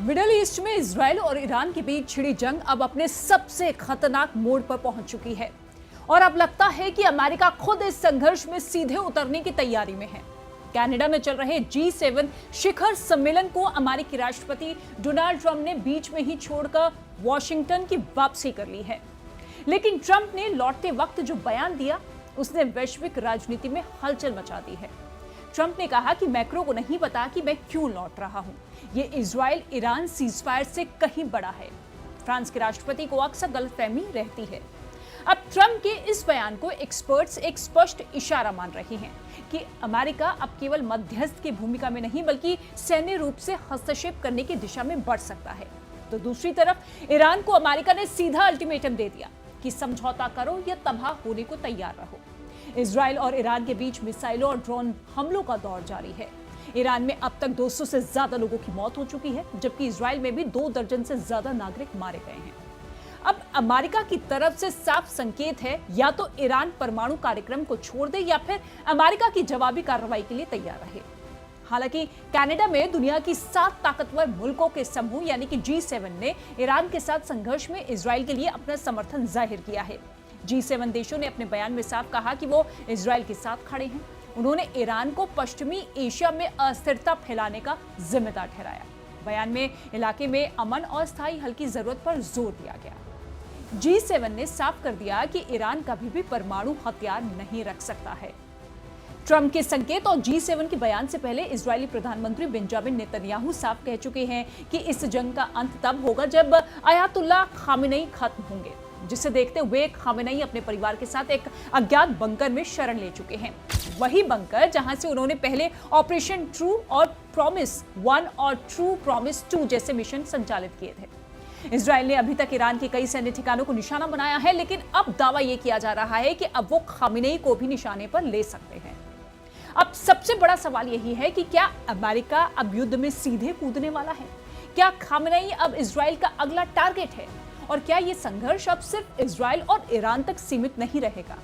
Middle east में Israel और Iran के बीच छिड़ी जंग अब अपने सबसे खतरनाक मोड़ पर पहुंच चुकी है और अब लगता है कि अमेरिका खुद इस संघर्ष में सीधे उतरने की तैयारी में है। कनाडा में चल रहे G7 शिखर सम्मेलन को अमेरिकी राष्ट्रपति डोनाल्ड ट्रंप ने बीच में ही छोड़कर वॉशिंगटन की वापसी कर ली है। लेकिन ट्रंप ने लौटते वक्त जो बयान दिया उसने वैश्विक राजनीति में हलचल मचा दी है। ट्रंप ने कहा कि मैक्रो को नहीं पता कि मैं क्यों लौट रहा हूं। ये इजराइल ईरान सीजफायर से कहीं बड़ा है। फ्रांस के राष्ट्रपति को अक्सर गलतफहमी रहती है। अब ट्रंप के इस बयान को एक्सपर्ट्स एक स्पष्ट इशारा मान रहे हैं कि अमेरिका अब केवल मध्यस्थ की भूमिका में नहीं बल्कि सैन्य रूप से हस्तक्षेप करने की दिशा में बढ़ सकता है। तो दूसरी तरफ ईरान को अमेरिका ने सीधा अल्टीमेटम दे दिया कि समझौता करो या तबाह होने को तैयार रहो। इजराइल और ईरान के बीच मिसाइलों और ड्रोन हमलों का दौर जारी है। ईरान में अब तक 200 से ज्यादा लोगों की मौत हो चुकी है, जबकि इजराइल में भी 2 दर्जन से ज्यादा नागरिक मारे गए हैं। अब अमेरिका की तरफ से साफ संकेत है, या तो ईरान परमाणु कार्यक्रम को छोड़ दे या फिर अमेरिका की जवाबी कार्रवाई के लिए तैयार रहे। हालांकि कनाडा में दुनिया की 7 ताकतवर मुल्कों के समूह यानी कि G7 ने ईरान के साथ संघर्ष में इजराइल के लिए अपना समर्थन जाहिर किया है। G7 देशों ने अपने बयान में साफ कहा कि वो इजराइल के साथ खड़े हैं। उन्होंने ईरान को पश्चिमी एशिया में अस्थिरता फैलाने का जिम्मेदार ठहराया। बयान में इलाके में अमन और स्थायी हल की जरूरत पर जोर दिया गया। G7 ने साफ कर दिया कि ईरान कभी भी परमाणु हथियार नहीं रख सकता है। ट्रंप के संकेत और G7 के बयान से पहले इजरायली प्रधानमंत्री बेंजामिन नेतन्याहू साफ कह चुके हैं कि इस जंग का अंत तब होगा जब अयातुल्ला खामेनेई खत्म होंगे, जिसे देखते हुए खामेनेई अपने परिवार के साथ एक अज्ञात बंकर में शरण ले चुके हैं। वही बंकर जहां से उन्होंने पहले ऑपरेशन ट्रू और प्रॉमिस 1 और ट्रू प्रॉमिस 2 जैसे मिशन संचालित किए थे। इजराइल ने अभी तक ईरान के कई सैन्य ठिकानों को निशाना बनाया है, लेकिन अब दावा यह किया जा रहा है कि अब वो खामेनेई को भी निशाने पर ले सकते हैं। अब सबसे बड़ा सवाल यही है कि क्या अमेरिका अब युद्ध में सीधे कूदने वाला है? क्या खामेनेई अब इजराइल का अगला टारगेट है? और क्या यह संघर्ष अब सिर्फ इजराइल और ईरान तक सीमित नहीं रहेगा?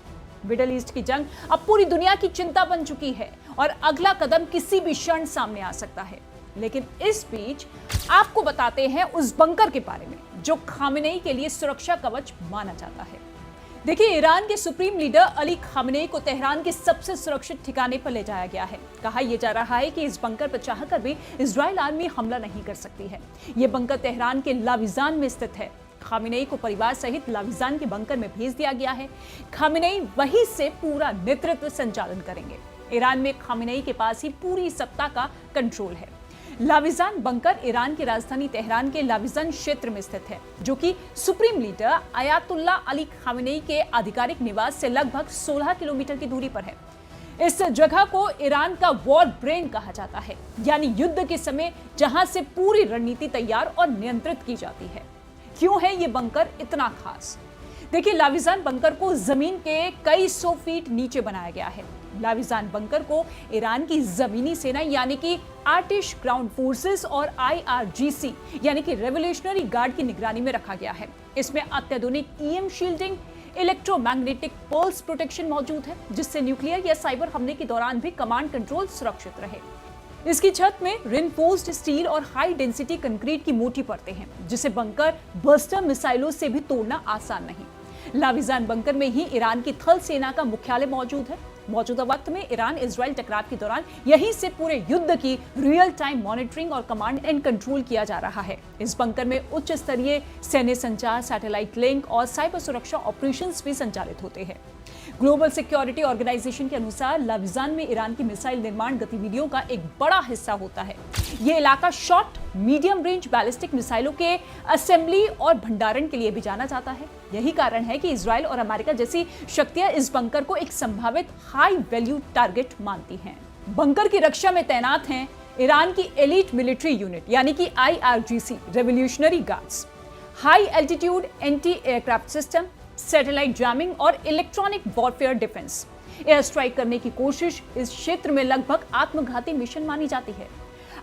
मिडिल ईस्ट की जंग अब पूरी दुनिया की चिंता बन चुकी है और अगला कदम किसी भी क्षण सामने आ सकता है। लेकिन इस बीच आपको बताते हैं उस बंकर के बारे में जो खामेनेई के लिए सुरक्षा कवच माना जाता है। देखिए, ईरान के सुप्रीम लीडर अली खामेनेई को तेहरान के सबसे सुरक्षित ठिकाने पर ले जाया गया है। कहा यह जा रहा है कि इस बंकर पर चाहकर भी इजराइल आर्मी हमला नहीं कर सकती है। यह बंकर तेहरान के लाविजान में स्थित है। खामेनेई को परिवार सहित लाविजान के बंकर में भेज दिया गया है। खामेनेई वहीं से पूरा नेतृत्व संचालन करेंगे। ईरान में खामेनेई के पास ही पूरी सत्ता का कंट्रोल है। लाविजान बंकर ईरान की राजधानी तेहरान के लाविजान क्षेत्र में स्थित है, जो कि supreme leader Ayatollah Ali Khamenei के आधिकारिक निवास से लगभग 16 किलोमीटर की दूरी पर है। इस जगह को ईरान का वॉर ब्रेन कहा जाता है, यानी युद्ध के समय जहां से पूरी रणनीति तैयार और नियंत्रित की जाती है। क्यों है ये बंकर इतना खास? देखिए, लाविजान बंकर को जमीन के कई 100 फीट नीचे बनाया गया है। लाविजान बंकर को ईरान की जमीनी सेना यानी कि आर्टिश ग्राउंड फोर्सेस और IRGC यानी कि रेवोल्यूशनरी गार्ड की निगरानी में रखा गया है। इसमें अत्याधुनिक EM shielding, electromagnetic pulse protection मौजूद है, जिससे न्यूक्लियर या साइबर हमले के दौरान भी कमांड कंट्रोल सुरक्षित रहे। इसकी छत में रिनफोर्स्ड स्टील और हाई डेंसिटी कंक्रीट की मोटी परतें हैं, जिसे बंकर बस्टर मिसाइलों से भी तोड़ना आसान नहीं। लाविजान बंकर में ही ईरान की थल सेना का मुख्यालय मौजूद है। मौजूदा वक्त में ईरान इजराइल टकराव के दौरान यहीं से पूरे युद्ध की रियल टाइम मॉनिटरिंग और कमांड एंड कंट्रोल किया जा रहा है। इस बंकर में उच्च स्तरीय सैन्य संचार, सैटेलाइट लिंक और साइबर सुरक्षा ऑपरेशंस भी संचालित होते हैं। ग्लोबल सिक्योरिटी ऑर्गेनाइजेशन के अनुसार लाविजान में ईरान की मिसाइल निर्माण गतिविधियों का एक बड़ा हिस्सा होता है। यह इलाका शॉर्ट मीडियम रेंज बैलिस्टिक मिसाइलों के असेंबली और भंडारण के लिए भी जाना जाता है। यही कारण है कि इजराइल और अमेरिका जैसी शक्तियां इस बंकर को एक संभावित हाई वैल्यू टारगेट मानती हैं। बंकर की रक्षा में तैनात हैं ईरान की एलीट मिलिट्री यूनिट यानी कि IRGC revolutionary guards, high altitude anti aircraft system, satellite jamming और electronic warfare defence. Air strike करने की कोशिश इस क्षेत्र में लगभग आत्मघाती मिशन मानी जाती है।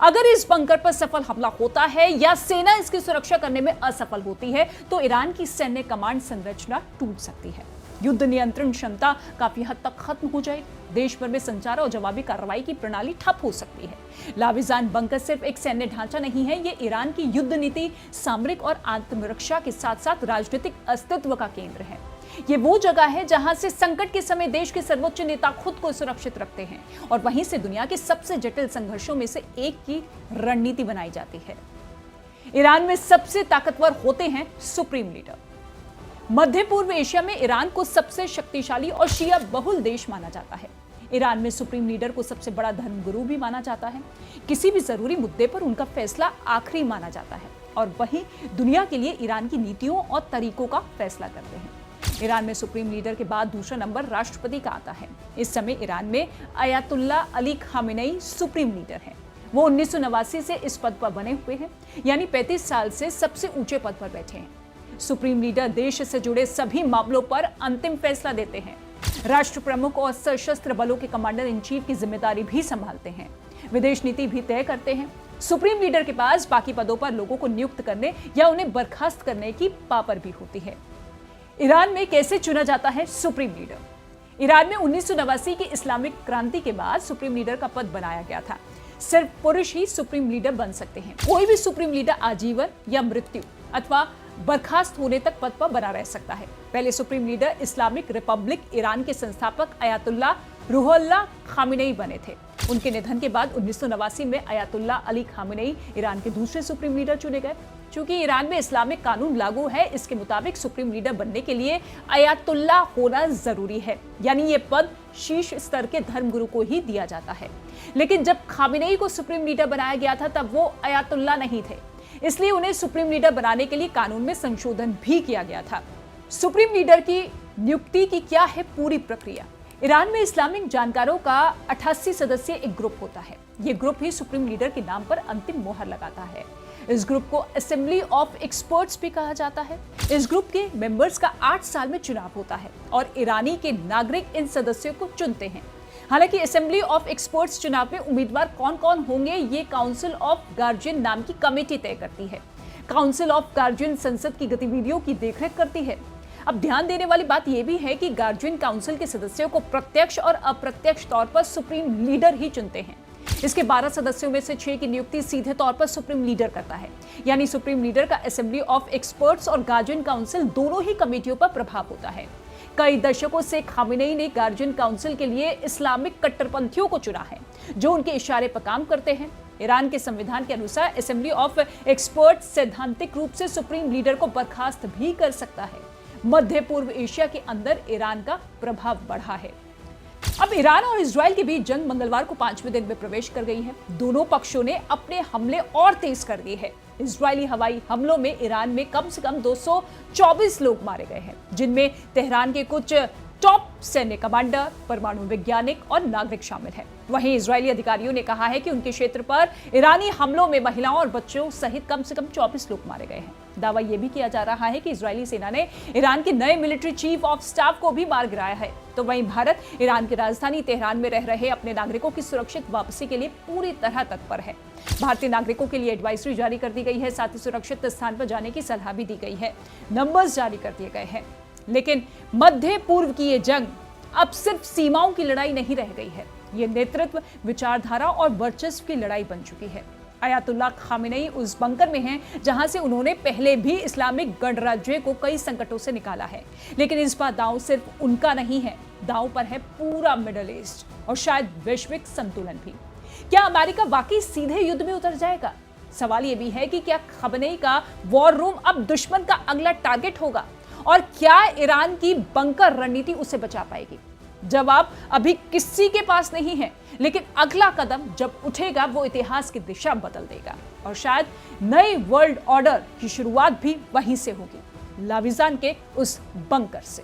अगर इस बंकर पर सफल हमला होता है या सेना इसकी सुरक्षा करने में असफल होती है, तो ईरान की सैन्य कमांड संरचना टूट सकती है। युद्ध नियंत्रण क्षमता काफी हद तक खत्म हो जाएगी। देश भर में संचार और जवाबी कार्रवाई की प्रणाली ठप हो सकती है। लाविजान बंकर सिर्फ एक सैन्य ढांचा नहीं है, ये ईरान की युद्ध नीति, सामरिक और आत्मरक्षा के साथ साथ राजनीतिक अस्तित्व का केंद्र है। ये वो जगह है जहां से संकट के समय देश के सर्वोच्च नेता खुद को सुरक्षित रखते हैं और वहीं से दुनिया के सबसे जटिल संघर्षों में से एक की रणनीति बनाई जाती है। ईरान में सबसे ताकतवर होते हैं सुप्रीम लीडर। मध्य पूर्व एशिया में ईरान को सबसे शक्तिशाली और शिया बहुल देश माना जाता है। ईरान में सुप्रीम लीडर को सबसे बड़ा धर्मगुरु भी माना जाता है। किसी भी जरूरी मुद्दे पर उनका फैसला आखिरी माना जाता है और वही दुनिया के लिए ईरान की नीतियों और तरीकों का फैसला करते हैं। ईरान में सुप्रीम लीडर के बाद दूसरा नंबर राष्ट्रपति का आता है। इस समय ईरान में Ayatollah Ali Khamenei supreme leader है। वो 1989 से इस पद पर बने हुए हैं, यानी 35 साल से सबसे ऊंचे पद पर बैठे हैं। सुप्रीम लीडर देश से जुड़े सभी मामलों पर अंतिम फैसला देते हैं। राष्ट्र प्रमुख और सशस्त्र बलों के कमांडर इन चीफ की जिम्मेदारी भी संभालते हैं। विदेश नीति भी तय करते हैं। सुप्रीम लीडर के पास बाकी पदों पर लोगों को नियुक्त करने या उन्हें बर्खास्त करने की पावर भी होती है। ईरान में कैसे चुना जाता है सुप्रीम लीडर? ईरान में 1989 की इस्लामिक क्रांति के बाद सुप्रीम लीडर का पद बनाया गया था। सिर्फ पुरुष ही सुप्रीम लीडर बन सकते हैं। कोई भी सुप्रीम लीडर आजीवन या मृत्यु अथवा बर्खास्त होने तक पद पर बना रह सकता है। पहले supreme leader Islamic Republic Iran के संस्थापक अयातुल्ला रूहुल्लाह खामेनेई बने थे। उनके निधन के बाद 1989 में अयातुल्ला अली खामेनेई ईरान के दूसरे सुप्रीम लीडर चुने गए। चूंकि ईरान में इस्लामिक कानून लागू है, इसके मुताबिक सुप्रीम लीडर बनने के लिए अयातुल्ला होना जरूरी है, यानी ये पद शीर्ष स्तर के धर्मगुरु को ही दिया जाता है। लेकिन जब खामेनेई को सुप्रीम लीडर बनाया गया था तब वो अयातुल्ला नहीं थे, इसलिए उन्हें सुप्रीम लीडर बनाने के लिए कानून में संशोधन भी किया गया था। सुप्रीम लीडर की नियुक्ति की क्या है पूरी प्रक्रिया? ईरान में इस्लामिक जानकारों का 88 सदस्यीय एक ग्रुप होता है। ये ग्रुप ही सुप्रीम लीडर के नाम पर अंतिम मोहर लगाता है। इस ग्रुप को असेंबली ऑफ एक्सपर्ट्स भी कहा जाता है। इस ग्रुप के मेंबर्स का 8 साल में चुनाव होता है और ईरानी के नागरिक इन सदस्यों को चुनते हैं। हालांकि असेंबली ऑफ एक्सपर्ट्स चुनाव में उम्मीदवार कौन कौन होंगे ये काउंसिल ऑफ गार्जियन नाम की कमेटी तय करती है। काउंसिल ऑफ गार्जियन संसद की गतिविधियों की देखरेख करती है। अब ध्यान देने वाली बात यह भी है कि गार्जियन काउंसिल के सदस्यों को प्रत्यक्ष और अप्रत्यक्ष तौर पर सुप्रीम लीडर ही चुनते हैं। इसके 12 सदस्यों में से 6 की नियुक्ति सीधे तौर पर सुप्रीम लीडर करता है, यानी सुप्रीम लीडर का असेंबली ऑफ एक्सपर्ट्स और गार्जियन काउंसिल दोनों ही कमेटियों पर प्रभाव होता है। कई दशकों से खामेनेई ने गार्जियन काउंसिल के लिए इस्लामिक कट्टरपंथियों को चुना है, जो उनके इशारे पर काम करते हैं। ईरान के संविधान के अनुसार असेंबली ऑफ एक्सपर्ट्स सैद्धांतिक रूप से सुप्रीम लीडर को बर्खास्त भी कर सकता है। मध्य पूर्व एशिया के अंदर ईरान का प्रभाव बढ़ा है। अब ईरान और इजराइल के बीच जंग मंगलवार को 5वें दिन में प्रवेश कर गई है। दोनों पक्षों ने अपने हमले और तेज कर दिए हैं। इजरायली हवाई हमलों में ईरान में कम से कम 224 लोग मारे गए हैं, जिनमें तेहरान के कुछ टॉप सैन्य कमांडर, परमाणु वैज्ञानिक और नागरिक शामिल हैं। वहीं इजरायली अधिकारियों ने कहा है कि उनके क्षेत्र पर ईरानी हमलों में महिलाओं और बच्चों सहित कम से कम 24 लोग मारे गए हैं। दावा यह भी किया जा रहा है कि इजरायली सेना ने ईरान के नए मिलिट्री चीफ ऑफ स्टाफ को भी मार गिराया है। तो वहीं भारत ईरान की राजधानी तेहरान में रह रहे अपने नागरिकों की सुरक्षित वापसी के लिए पूरी तरह तत्पर है। भारतीय नागरिकों के लिए एडवाइजरी जारी कर दी गई है, साथ ही सुरक्षित स्थान पर जाने की सलाह भी दी गई है। नंबर्स जारी कर दिए गए हैं। लेकिन मध्य पूर्व की ये जंग अब सिर्फ सीमाओं की लड़ाई नहीं रह गई है, ये नेतृत्व, विचारधारा और वर्चस्व की लड़ाई बन चुकी है। अयातुल्ला खामेनेई उस बंकर में हैं जहां से उन्होंने पहले भी इस्लामिक गणराज्य को कई संकटों से निकाला है। लेकिन इस बार दांव सिर्फ उनका नहीं है, दांव पर है पूरा मिडिल ईस्ट और शायद वैश्विक संतुलन भी। क्या अमेरिका वाकई सीधे युद्ध में उतर जाएगा? सवाल यह भी है कि क्या खामेनेई का वॉर रूम अब दुश्मन का अगला टारगेट होगा और क्या ईरान की बंकर रणनीति उसे बचा पाएगी? जवाब अभी किसी के पास नहीं है, लेकिन अगला कदम जब उठेगा वो इतिहास की दिशा बदल देगा और शायद नए वर्ल्ड ऑर्डर की शुरुआत भी वहीं से होगी, लाविजान के उस बंकर से।